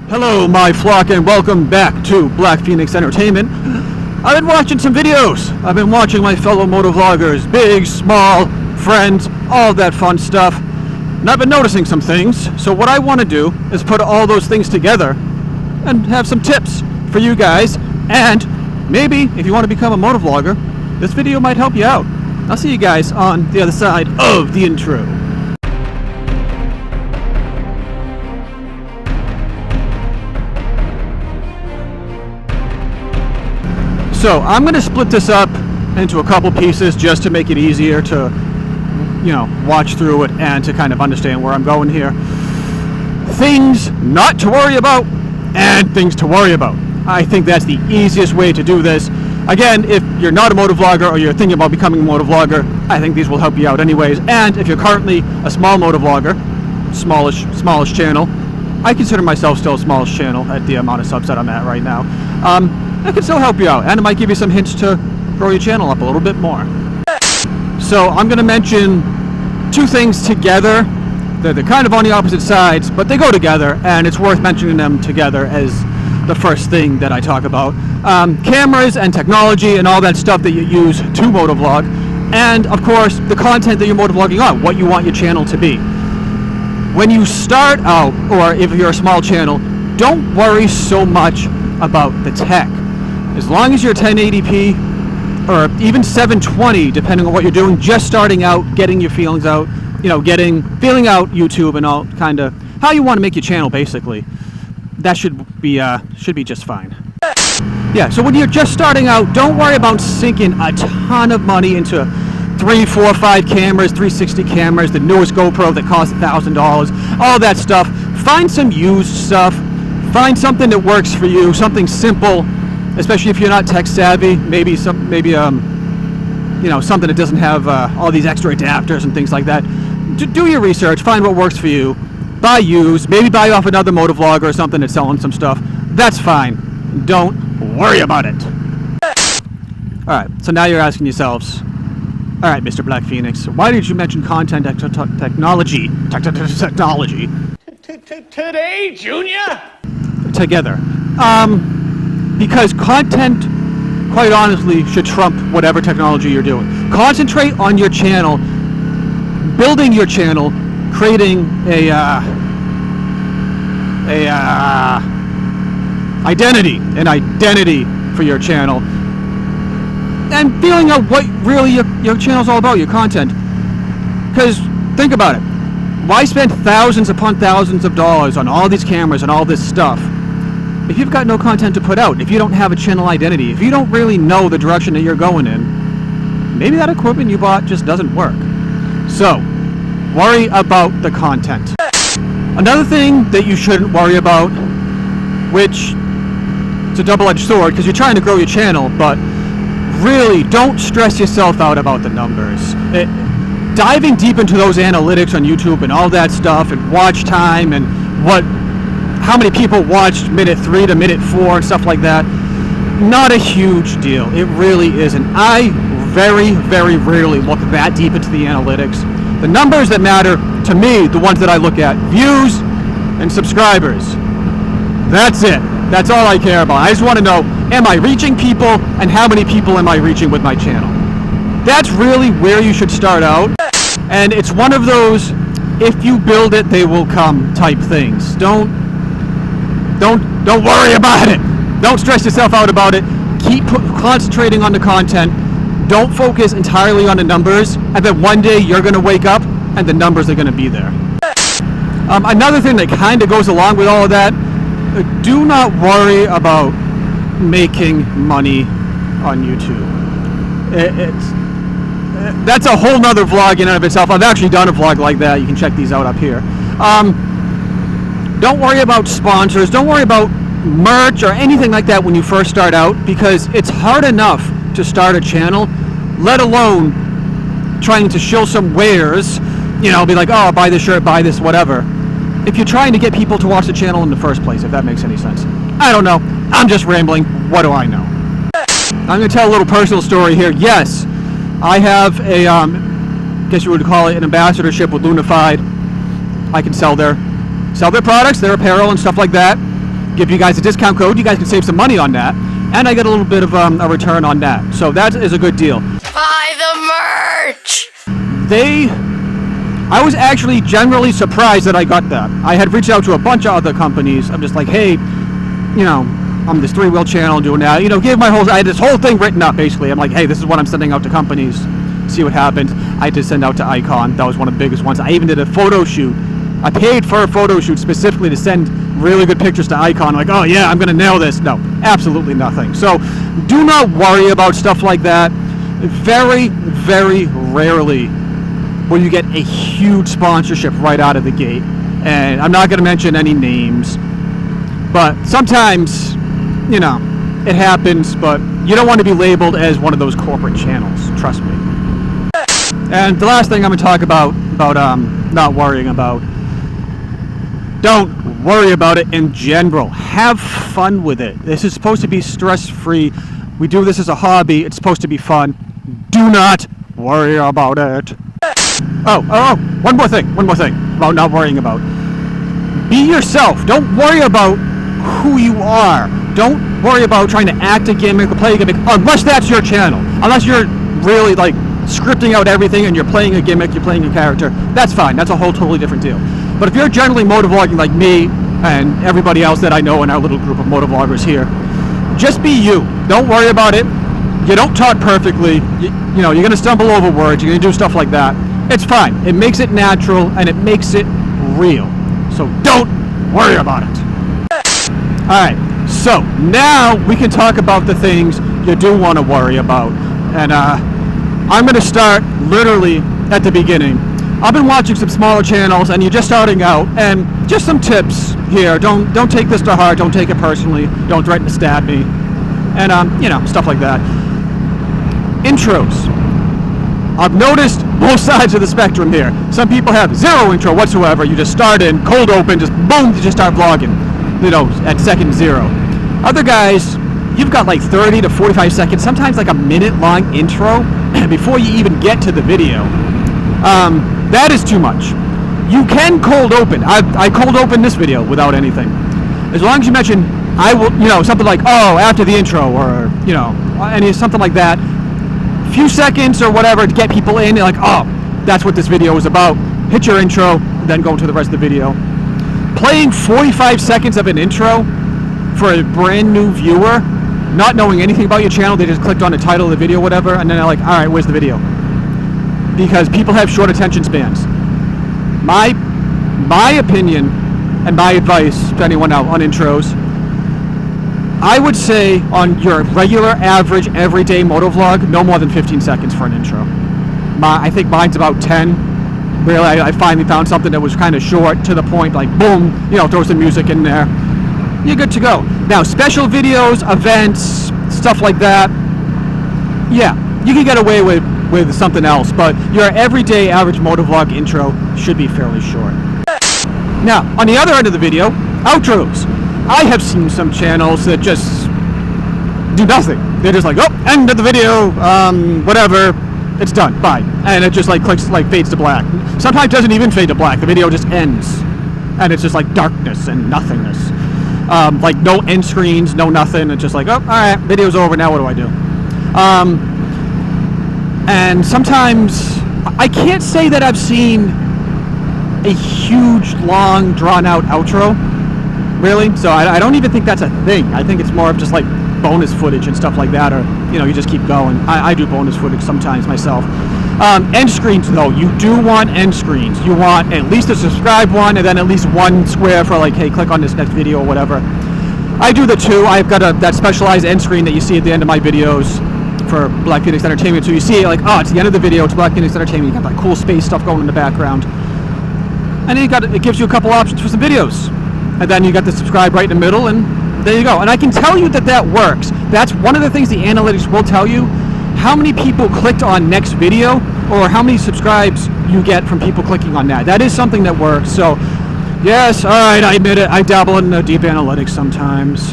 Hello, my flock, and welcome back to Blackphoenix Entertainment. I've been watching some videos. I've been watching my fellow motovloggers, big, small, friends, all that fun stuff. And I've been noticing some things. So what I want to do is put all those things together and have some tips for you guys. And maybe if you want to become a motovlogger, this video might help you out. I'll see you guys on the other side of the intro. So I'm going to split this up into a couple pieces just to make it easier to, watch through it and to kind of understand where I'm going here. Things not to worry about and things to worry about. I think that's the easiest way to do this. Again, if you're not a motovlogger or you're thinking about becoming a motovlogger, I think these will help you out anyways. And if you're currently a small motovlogger, smallish channel, I consider myself still a smallish channel at the amount of subs that I'm at right now. I can still help you out, and it might give you some hints to grow your channel up a little bit more. So I'm going to mention two things together. They're kind of on the opposite sides, but they go together, and it's worth mentioning them together as the first thing that I talk about. Cameras and technology and all that stuff that you use to motovlog, and of course the content that you're motovlogging on, what you want your channel to be. When you start out, or if you're a small channel, don't worry so much about the tech. As long as you're 1080p or even 720, depending on what you're doing, just starting out, getting your feelings out, feeling out YouTube and all kind of how you want to make your channel, basically, that should be just fine. Yeah, so when you're just starting out, don't worry about sinking a ton of money into 3, 4, 5 cameras, 360 cameras, the newest GoPro that costs $1,000, all that stuff. Find some used stuff. Find something that works for you, something simple, especially if you're not tech savvy. Maybe something that doesn't have all these extra adapters and things like that. Do your research, find what works for you. Buy used, maybe buy off another motovlogger or something that's selling some stuff. That's fine. Don't worry about it. All right, so now you're asking yourselves, all right, Mr. Black Phoenix, why did you mention content technology? Technology. Today, Junior? Together. Because content, quite honestly, should trump whatever technology you're doing. Concentrate on your channel, building your channel, creating an identity for your channel, and feeling out what really your channel's all about, your content. Because think about it. Why spend thousands upon thousands of dollars on all these cameras and all this stuff if you've got no content to put out, if you don't have a channel identity, if you don't really know the direction that you're going in? Maybe that equipment you bought just doesn't work. So, worry about the content. Another thing that you shouldn't worry about, which it's a double-edged sword because you're trying to grow your channel, but really don't stress yourself out about the numbers. Diving deep into those analytics on YouTube and all that stuff, and watch time and how many people watched minute 3 to minute 4 and stuff like that, not a huge deal. It really isn't. I very, very rarely look that deep into the analytics. The numbers that matter to me, the ones that I look at, views and subscribers. That's it. That's all I care about. I just want to know, am I reaching people, and how many people am I reaching with my channel? That's really where you should start out. And it's one of those, if you build it, they will come type things. Don't worry about it. Don't stress yourself out about it. Keep concentrating on the content. Don't focus entirely on the numbers, and then one day you're going to wake up and the numbers are going to be there. Another thing that kind of goes along with all of that, do not worry about making money on YouTube. That's a whole nother vlog in and of itself. I've actually done a vlog like that. You can check these out up here. Don't worry about sponsors. Don't worry about merch or anything like that when you first start out, because it's hard enough to start a channel, let alone trying to show some wares, be like, oh, buy this shirt, buy this, whatever, if you're trying to get people to watch the channel in the first place, if that makes any sense. I don't know. I'm just rambling. What do I know? I'm going to tell a little personal story here. Yes, I have a, I guess you would call it an ambassadorship with Lunafide. I can sell their products, their apparel and stuff like that. give you guys a discount code. You guys can save some money on that, and I get a little bit of a return on that. So that is a good deal. Buy the merch! I was actually generally surprised that I got that. I had reached out to a bunch of other companies. I'm just like, hey, you know, I'm this 3-wheel channel doing that. You know, I had this whole thing written up basically. I'm like, hey, this is what I'm sending out to companies. See what happens. I did send out to Icon. That was one of the biggest ones. I even did a photo shoot. I paid for a photo shoot specifically to send really good pictures to Icon. Like, oh yeah, I'm gonna nail this. No, absolutely nothing. So do not worry about stuff like that. Very, very rarely will you get a huge sponsorship right out of the gate. And I'm not gonna mention any names, but sometimes, you know, it happens, but you don't want to be labeled as one of those corporate channels, trust me. And the last thing I'm going to talk about not worrying about, don't worry about it in general. Have fun with it. This is supposed to be stress-free. We do this as a hobby. It's supposed to be fun. Do not worry about it. Oh, one more thing about not worrying about. Be yourself. Don't worry about who you are. Don't worry about trying to act a gimmick or play a gimmick, unless that's your channel. Unless you're really like scripting out everything and you're playing a gimmick, you're playing a character. That's fine. That's a whole totally different deal. But if you're generally motovlogging like me and everybody else that I know in our little group of motovloggers here, just be you. Don't worry about it. You don't talk perfectly. You know, you're going to stumble over words. You're going to do stuff like that. It's fine. It makes it natural and it makes it real. So don't worry about it. Alright, so now we can talk about the things you do want to worry about. And I'm going to start literally at the beginning. I've been watching some smaller channels and you're just starting out, and just some tips here. Don't take this to heart, don't take it personally, don't threaten to stab me, and you know, stuff like that. Intros. I've noticed both sides of the spectrum here. Some people have zero intro whatsoever. You just start in, cold open, just boom, you just start vlogging. You know, at second 0. Other guys, you've got like 30 to 45 seconds, sometimes like a minute-long intro before you even get to the video. That is too much. You can cold open. I cold open this video without anything. As long as you mention, I will, you know, something like, oh, after the intro, or, you know, something like that. Few seconds or whatever to get people in. They're like, oh, that's what this video is about. Hit your intro, then go into the rest of the video. Playing 45 seconds of an intro for a brand new viewer, not knowing anything about your channel, they just clicked on the title of the video, whatever, and then they're like, alright, where's the video? Because people have short attention spans. My opinion and my advice to anyone out on intros, I would say on your regular, average, everyday motovlog, no more than 15 seconds for an intro. I think mine's about 10. Really, I finally found something that was kind of short, to the point, like boom, you know, throw some music in there. You're good to go. Now, special videos, events, stuff like that, yeah, you can get away with something else, but your everyday average motovlog intro should be fairly short. Now, on the other end of the video, outros. I have seen some channels that just do nothing. They're just like, oh, end of the video, whatever. It's done, bye. And it just like clicks, like fades to black. Sometimes it doesn't even fade to black, the video just ends. And it's just like darkness and nothingness. Like no end screens, no nothing. It's just like, oh, alright, video's over, now what do I do? And sometimes, I can't say that I've seen a huge, long, drawn-out outro, really. So I don't even think that's a thing. I think it's more of just like bonus footage and stuff like that, or, you know, you just keep going. I do bonus footage sometimes myself. End screens, though, you do want end screens. You want at least a subscribe one, and then at least one square for like, hey, click on this next video or whatever. I do the two. I've got that specialized end screen that you see at the end of my videos for Blackphoenix Entertainment. So you see it like, oh, it's the end of the video, it's Blackphoenix Entertainment. You got that cool space stuff going in the background. And then it gives you a couple options for some videos. And then you got the subscribe right in the middle, and there you go. And I can tell you that works. That's one of the things the analytics will tell you. How many people clicked on next video, or how many subscribes you get from people clicking on that. That is something that works. So, yes, alright, I admit it. I dabble in the deep analytics sometimes.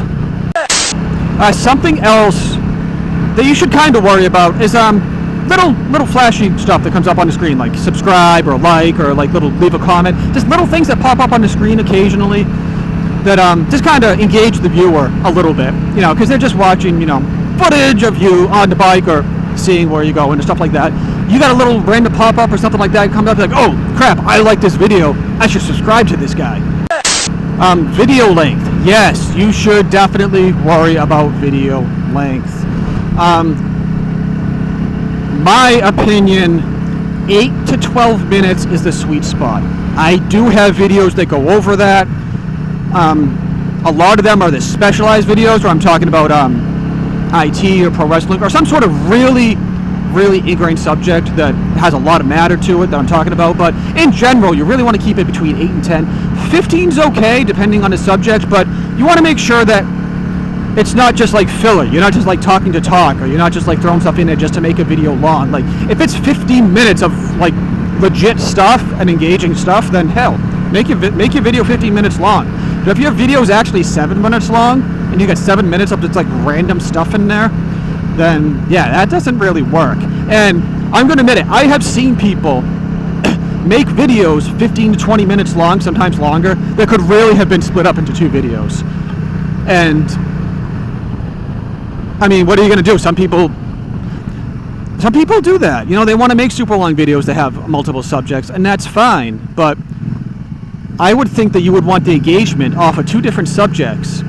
Something else that you should kind of worry about is little flashy stuff that comes up on the screen, like subscribe or like little leave a comment. Just little things that pop up on the screen occasionally. that just kind of engage the viewer a little bit, you know, because they're just watching, you know, footage of you on the bike or seeing where you go and stuff like that. You got a little random pop-up or something like that, come up like, oh crap, I like this video, I should subscribe to this guy. Video length. Yes, you should definitely worry about video length. My opinion, 8 to 12 minutes is the sweet spot. I do have videos that go over that. A lot of them are the specialized videos where I'm talking about IT or pro wrestling or some sort of really ingrained subject that has a lot of matter to it that I'm talking about. But in general, you really want to keep it between 8 and 10. 15's okay depending on the subject, but you want to make sure that it's not just like filler. You're not just like talking to talk, or you're not just like throwing stuff in there just to make a video long. Like if it's 15 minutes of like legit stuff and engaging stuff, then hell, make your video 15 minutes long. But if your video is actually 7 minutes long and you got 7 minutes of just like random stuff in there, then yeah, that doesn't really work. And I'm going to admit it, I have seen people make videos 15 to 20 minutes long, sometimes longer, that could really have been split up into 2 videos. And I mean, what are you going to do? Some people do that. You know, they want to make super long videos that have multiple subjects, and that's fine. But I would think that you would want the engagement off of 2 different subjects.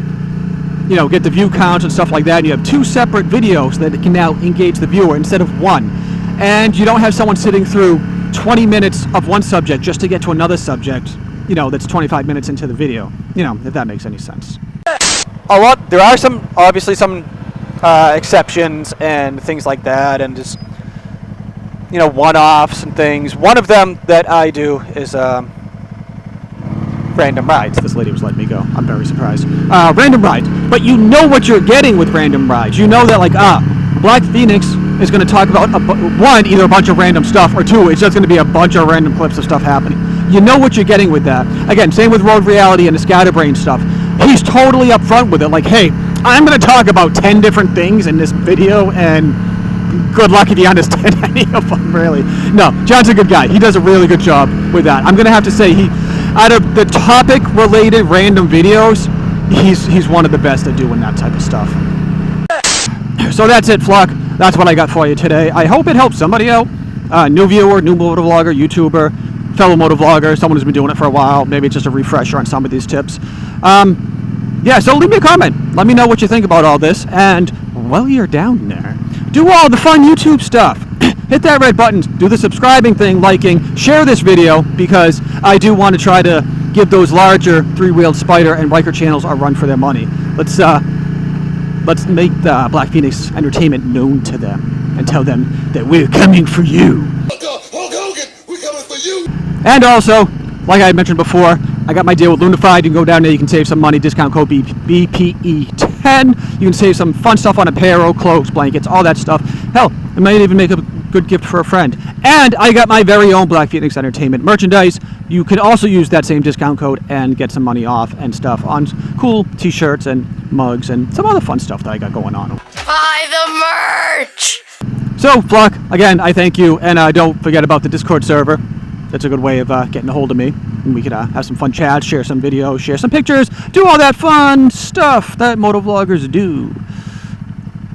You know, get the view counts and stuff like that. And you have 2 separate videos that can now engage the viewer instead of 1. And you don't have someone sitting through 20 minutes of one subject just to get to another subject, you know, that's 25 minutes into the video. You know, if that makes any sense. There are obviously some exceptions and things like that, and just, you know, one-offs and things. One of them that I do is random rides. This lady was letting me go. I'm very surprised. Random rides. But you know what you're getting with random rides. You know that, like, Blackphoenix is going to talk about, one, either a bunch of random stuff, or 2, it's just going to be a bunch of random clips of stuff happening. You know what you're getting with that. Again, same with Road Reality and the Scatterbrain stuff. He's totally upfront with it. Like, hey, I'm going to talk about 10 different things in this video, and good luck if you understand any of them, really. No, John's a good guy. He does a really good job with that. I'm going to have to say, out of the topic-related random videos, he's one of the best at doing that type of stuff. So that's it, Flock. That's what I got for you today. I hope it helps somebody out. New viewer, new motovlogger, YouTuber, fellow motovlogger, someone who's been doing it for a while. Maybe it's just a refresher on some of these tips. Yeah, so leave me a comment. Let me know what you think about all this. And while you're down there, do all the fun YouTube stuff. Hit that red button, do the subscribing thing, liking, share this video, because I do want to try to give those larger 3-wheeled Spyder and Riker channels a run for their money. Let's make the Blackphoenix Entertainment known to them and tell them that we're coming for you. Hulk Hogan, we're coming for you. And also, like I mentioned before, I got my deal with Lunafide. You can go down there, you can save some money, discount code BPE10. You can save some fun stuff on apparel, cloaks, blankets, all that stuff. Hell, it might even make a good gift for a friend. And I got my very own Blackphoenix Entertainment merchandise. You can also use that same discount code and get some money off and stuff on cool t-shirts and mugs and some other fun stuff that I got going on. Buy the merch! So, Flock, again, I thank you, and don't forget about the Discord server. That's a good way of getting a hold of me. And we could have some fun chats, share some videos, share some pictures, do all that fun stuff that motovloggers do.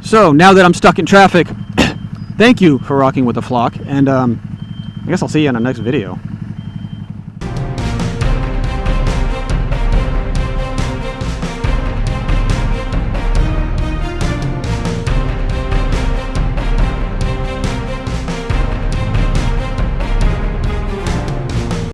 So, now that I'm stuck in traffic, thank you for rocking with the Flock, and I guess I'll see you in the next video.